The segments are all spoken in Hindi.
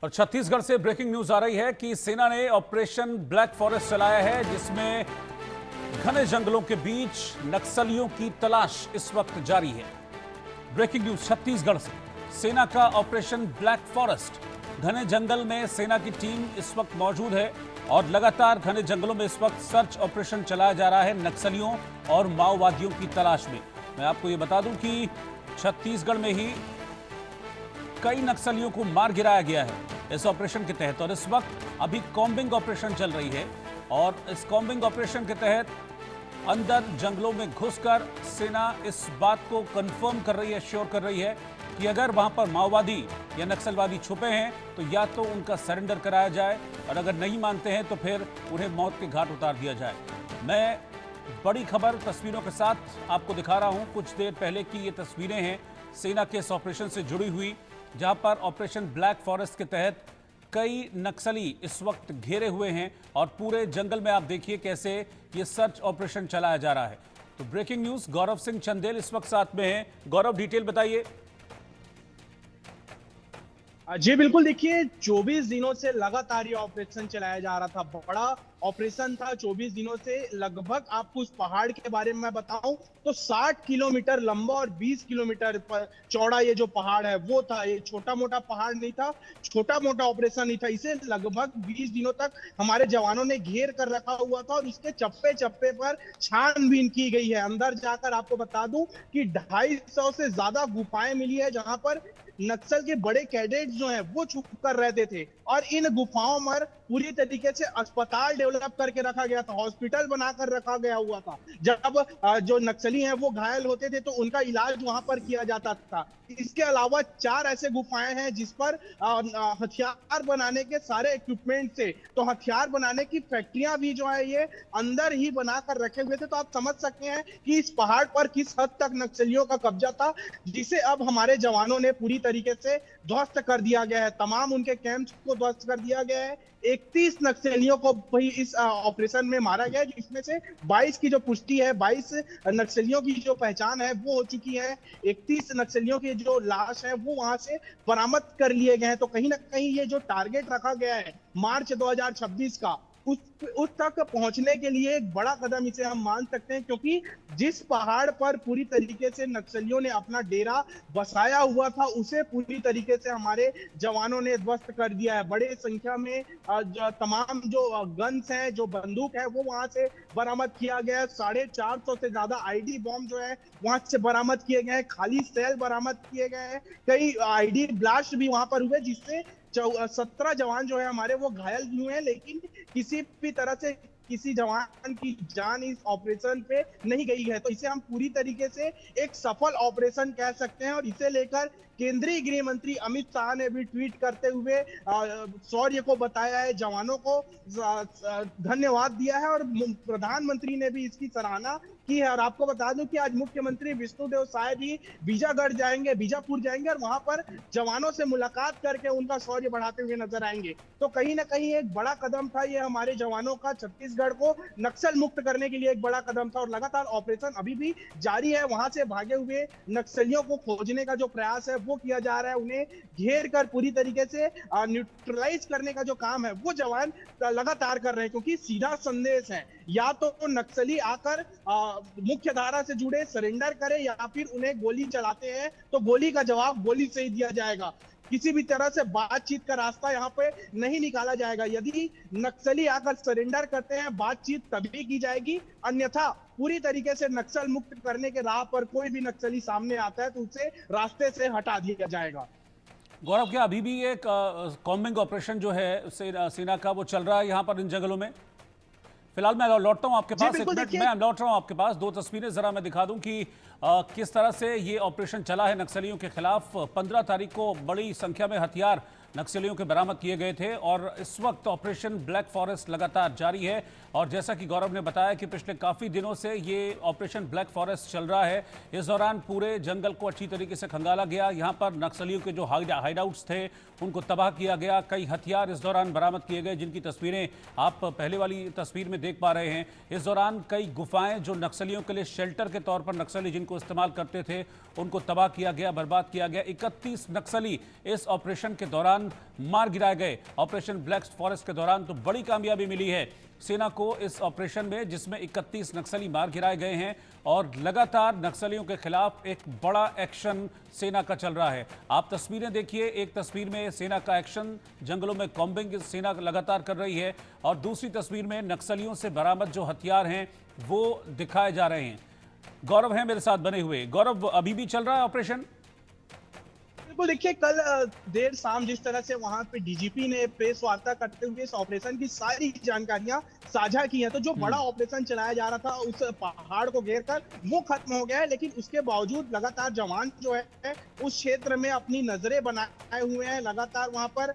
और छत्तीसगढ़ से ब्रेकिंग न्यूज आ रही है कि सेना ने ऑपरेशन ब्लैक फॉरेस्ट चलाया है, जिसमें घने जंगलों के बीच नक्सलियों की तलाश इस वक्त जारी है। ब्रेकिंग न्यूज छत्तीसगढ़ से, सेना का ऑपरेशन ब्लैक फॉरेस्ट। घने जंगल में सेना की टीम इस वक्त मौजूद है और लगातार घने जंगलों में इस वक्त सर्च ऑपरेशन चलाया जा रहा है नक्सलियों और माओवादियों की तलाश में। मैं आपको ये बता दूं कि छत्तीसगढ़ में ही कई नक्सलियों को मार गिराया गया है इस ऑपरेशन के तहत, और इस वक्त अभी कॉम्बिंग ऑपरेशन चल रही है। और इस कॉम्बिंग ऑपरेशन के तहत अंदर जंगलों में घुसकर सेना इस बात को कंफर्म कर रही है, श्योर कर रही है कि अगर वहां पर माओवादी या नक्सलवादी छुपे हैं तो या तो उनका सरेंडर कराया जाए, और अगर नहीं मानते हैं तो फिर उन्हें मौत के घाट उतार दिया जाए। मैं बड़ी खबर तस्वीरों के साथ आपको दिखा रहा हूं। कुछ देर पहले की ये तस्वीरें हैं सेना के इस ऑपरेशन से जुड़ी हुई, जहां पर ऑपरेशन ब्लैक फॉरेस्ट के तहत कई नक्सली इस वक्त घेरे हुए हैं और पूरे जंगल में आप देखिए कैसे ये सर्च ऑपरेशन चलाया जा रहा है। तो ब्रेकिंग न्यूज, गौरव सिंह चंदेल इस वक्त साथ में हैं। गौरव, डिटेल बताइए। जी बिल्कुल, देखिए 24 दिनों से लगातार ये ऑपरेशन चलाया जा रहा था। बड़ा ऑपरेशन था 24 दिनों से। लगभग आपको उस पहाड़ के बारे में मैं बताऊं तो 60 किलोमीटर लंबा और 20 किलोमीटर चौड़ा ये जो पहाड़ है वो था। ये छोटा मोटा पहाड़ नहीं था, छोटा मोटा ऑपरेशन नहीं था। इसे लगभग 20 दिनों तक हमारे जवानों ने घेर कर रखा हुआ था और उसके चप्पे चप्पे पर छानबीन की गई है। अंदर जाकर आपको बता दूं कि 250 से ज्यादा गुफाएं मिली है जहां पर नक्सल के बड़े कैडेट जो हैं वो छुप कर रहते थे, और इन गुफाओं में पूरी तरीके से अस्पताल डेवलप करके रखा गया था, हॉस्पिटल बनाकर रखा गया हुआ था। जब जो नक्सली हैं वो घायल होते थे तो उनका इलाज वहां पर किया जाता था। इसके अलावा 4 ऐसे गुफाएं हैं जिस पर हथियार बनाने के सारे इक्विपमेंट थे, तो हथियार बनाने की फैक्ट्रियां भी जो है ये अंदर ही बनाकर रखे हुए थे। तो आप समझ सकते हैं कि इस पहाड़ पर किस हद तक नक्सलियों का कब्जा था, जिसे अब हमारे जवानों ने पूरी तरीके से ध्वस्त कर दिया गया है। तमाम उनके कैंप्स को ध्वस्त कर दिया गया है। 31 नक्सलियों को भी इस ऑपरेशन में मारा गया है, जिसमें से 22 की जो पुष्टि है, 22 नक्सलियों की जो पहचान है वो हो चुकी है। 31 नक्सलियों की जो लाश है वो वहां से बरामद कर लिए गए हैं। तो कहीं ना कहीं ये जो टारगेट रखा गया है मार्च 2026 का, उस तक पहुंचने के लिए एक बड़ा कदम इसे हम मान सकते हैं, क्योंकि जिस पहाड़ पर पूरी तरीके से नक्सलियों ने अपना डेरा बसाया हुआ था उसे पूरी तरीके से हमारे जवानों ने ध्वस्त कर दिया है। बड़े संख्या में तमाम जो गन्स हैं, जो बंदूक है वो वहां से बरामद किया गया है। 450 से ज्यादा आईडी बॉम्ब जो है वहां से बरामद किए गए हैं, खाली सेल बरामद किए गए हैं, कई आईडी ब्लास्ट भी वहां पर हुए, जिससे 17 जवान जो है हमारे वो घायल हुए हैं, लेकिन किसी भी तरह से किसी जवान की जान इस ऑपरेशन पे नहीं गई है। तो इसे हम पूरी तरीके से एक सफल ऑपरेशन कह सकते हैं, और इसे लेकर केंद्रीय गृह मंत्री अमित शाह ने भी ट्वीट करते हुए शौर्य को बताया है, जवानों को धन्यवाद दिया है, और प्रधानमंत्री ने भी इसकी सराहना की है। और आपको बता दूं कि आज मुख्यमंत्री विष्णुदेव साय भी बीजागढ़ जाएंगे, बीजापुर जाएंगे, और वहां पर जवानों से मुलाकात करके उनका शौर्य बढ़ाते हुए नजर आएंगे। तो कहीं ना कहीं एक बड़ा कदम था ये हमारे जवानों का, छत्तीसगढ़ को नक्सल मुक्त करने के लिए एक बड़ा कदम था। और लगातार ऑपरेशन अभी भी जारी है। वहां से भागे हुए नक्सलियों को खोजने का जो प्रयास है वो किया जा रहा है। उन्हें घेर कर पूरी तरीके से न्यूट्रलाइज करने का जो काम है वो जवान लगातार कर रहे हैं, क्योंकि सीधा संदेश है, या तो नक्सली आकर मुख्य धारा से जुड़े सरेंडर करें, या फिर उन्हें गोली चलाते हैं तो गोली का जवाब गोली से ही दिया जाएगा। किसी भी तरह से बातचीत का रास्ता यहाँ पे नहीं निकाला जाएगा। यदि नक्सली आकर सरेंडर करते हैं, बातचीत तभी की जाएगी, अन्यथा पूरी तरीके से नक्सल मुक्त करने के राह पर कोई भी नक्सली सामने आता है तो उसे रास्ते से हटा दिया जाएगा। गौरव, क्या अभी भी एक कॉम्बिंग ऑपरेशन जो है सेना का वो चल रहा है यहाँ पर इन जंगलों में? फिलहाल मैं लौटता हूं आपके पास, एक मिनट मैं लौट रहा हूं आपके पास। 2 तस्वीरें जरा मैं दिखा दूं कि किस तरह से ये ऑपरेशन चला है नक्सलियों के खिलाफ। 15 तारीख को बड़ी संख्या में हथियार नक्सलियों के बरामद किए गए थे, और इस वक्त ऑपरेशन ब्लैक फॉरेस्ट लगातार जारी है। और जैसा कि गौरव ने बताया कि पिछले काफ़ी दिनों से ये ऑपरेशन ब्लैक फॉरेस्ट चल रहा है। इस दौरान पूरे जंगल को अच्छी तरीके से खंगाला गया। यहाँ पर नक्सलियों के जो हाइडआउट्स थे उनको तबाह किया गया। कई हथियार इस दौरान बरामद किए गए, जिनकी तस्वीरें आप पहले वाली तस्वीर में देख पा रहे हैं। इस दौरान कई गुफाएं जो नक्सलियों के लिए शेल्टर के तौर पर नक्सली जिनको को इस्तेमाल करते थे उनको तबाह किया गया, बर्बाद किया गया। 31 नक्सली इस ऑपरेशन के दौरान मार गिराए गए। ऑपरेशन ब्लैक फॉरेस्ट के दौरान तो बड़ी कामयाबी मिली है सेना को इस ऑपरेशन में, जिसमें 31 नक्सली मार गिराए गए हैं और लगातार नक्सलियों के खिलाफ एक बड़ा एक्शन सेना का चल रहा है। आप तस्वीरें देखिए, एक तस्वीर में सेना का एक्शन, जंगलों में कॉम्बिंग सेना लगातार कर रही है और दूसरी तस्वीर में नक्सलियों से बरामद जो हथियार हैं वो दिखाए जा रहे हैं। गौरव है मेरे साथ बने हुए। गौरव, अभी भी चल रहा है ऑपरेशन? बिल्कुल, देखिए कल देर शाम जिस तरह से वहां पे डीजीपी ने प्रेस वार्ता करते हुए इस ऑपरेशन की सारी जानकारियां साझा की है, तो जो बड़ा ऑपरेशन चलाया जा रहा था उस पहाड़ को घेर कर वो खत्म हो गया है। लेकिन उसके बावजूद लगातार जवान जो है उस क्षेत्र में अपनी नजरें बनाए हुए हैं। लगातार वहां पर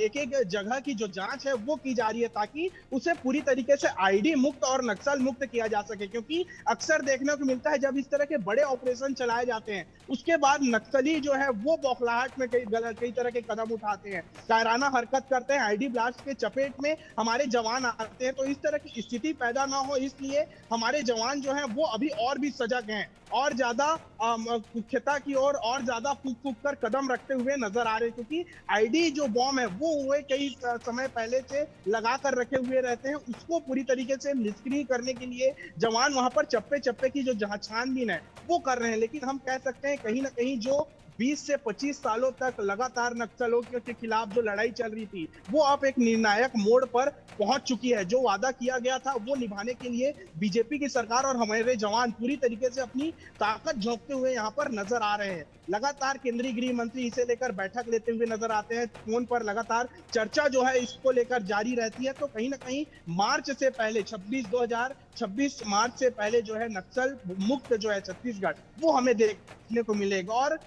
एक एक जगह की जो जांच है वो की जा रही है ताकि उसे पूरी तरीके से आईडी मुक्त और नक्सल मुक्त किया जा सके, क्योंकि अक्सर देखने को मिलता है जब इस तरह के बड़े ऑपरेशन चलाए जाते हैं उसके बाद नक्सली जो है वो बौखलाहट में कई तरह के कदम उठाते हैं, कायराना हरकत करते हैं, आईडी ब्लास्ट के चपेट में हमारे जवान आते हैं। तो इस तरह की स्थिति पैदा ना हो इसलिए हमारे जवान जो हैं वो अभी और भी सजग हैं और ज्यादा कुख्याता की ओर और ज्यादा फूक फूक कर कदम रखते हुए नजर आ रहे हैं, क्योंकि आईडी जो बॉम्ब है वो हुए कई समय पहले से लगा कर रखे हुए रहते हैं। उसको पूरी तरीके से निष्क्रिय करने के लिए जवान वहां पर चप्पे चप्पे की जो छानबीन है वो कर रहे हैं। लेकिन हम कह सकते हैं कहीं ना कहीं जो 20 से 25 सालों तक लगातार नक्सलों के खिलाफ जो लड़ाई चल रही थी वो अब एक निर्णायक मोड़ पर पहुंच चुकी है। जो वादा किया गया था वो निभाने के लिए बीजेपी की सरकार और हमारे जवान पूरी तरीके से अपनी ताकत झोंकते हुए यहाँ पर नजर आ रहे हैं। लगातार केंद्रीय गृह मंत्री इसे लेकर बैठक लेते हुए नजर आते हैं, फोन पर लगातार चर्चा जो है इसको लेकर जारी रहती है। तो कहीं ना कहीं मार्च से पहले 2026 मार्च से पहले जो है नक्सल मुक्त जो है छत्तीसगढ़ वो हमें देखने को मिलेगा। और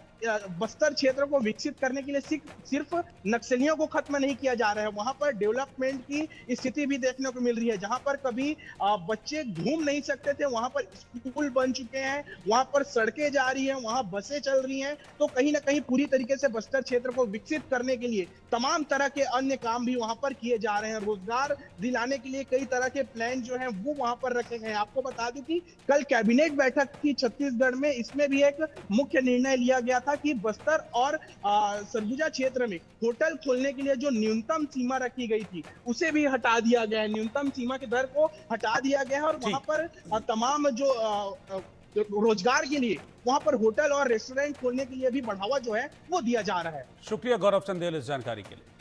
बस्तर क्षेत्र को विकसित करने के लिए सिर्फ नक्सलियों को खत्म नहीं किया जा रहा है, वहां पर डेवलपमेंट की स्थिति भी देखने को मिल रही है। जहां पर कभी बच्चे घूम नहीं सकते थे वहां पर स्कूल बन चुके हैं, वहां पर सड़कें जा रही हैं, वहां बसें चल रही हैं। तो कहीं ना कहीं पूरी तरीके से बस्तर क्षेत्र को विकसित करने के लिए तमाम तरह के अन्य काम भी वहां पर किए जा रहे हैं। रोजगार दिलाने के लिए कई तरह के प्लान जो है वो वहां पर रखे गए हैं। आपको बता दूं कि कल कैबिनेट बैठक की छत्तीसगढ़ में, इसमें भी एक मुख्य निर्णय लिया गया था कि बस्तर और सरगुजा क्षेत्र में होटल खोलने के लिए जो न्यूनतम सीमा रखी गई थी उसे भी हटा दिया गया है। न्यूनतम सीमा की दर को हटा दिया गया है और वहां पर तमाम जो रोजगार के लिए वहां पर होटल और रेस्टोरेंट खोलने के लिए भी बढ़ावा जो है वो दिया जा रहा है। शुक्रिया गौरव चंदेल इस जानकारी के लिए।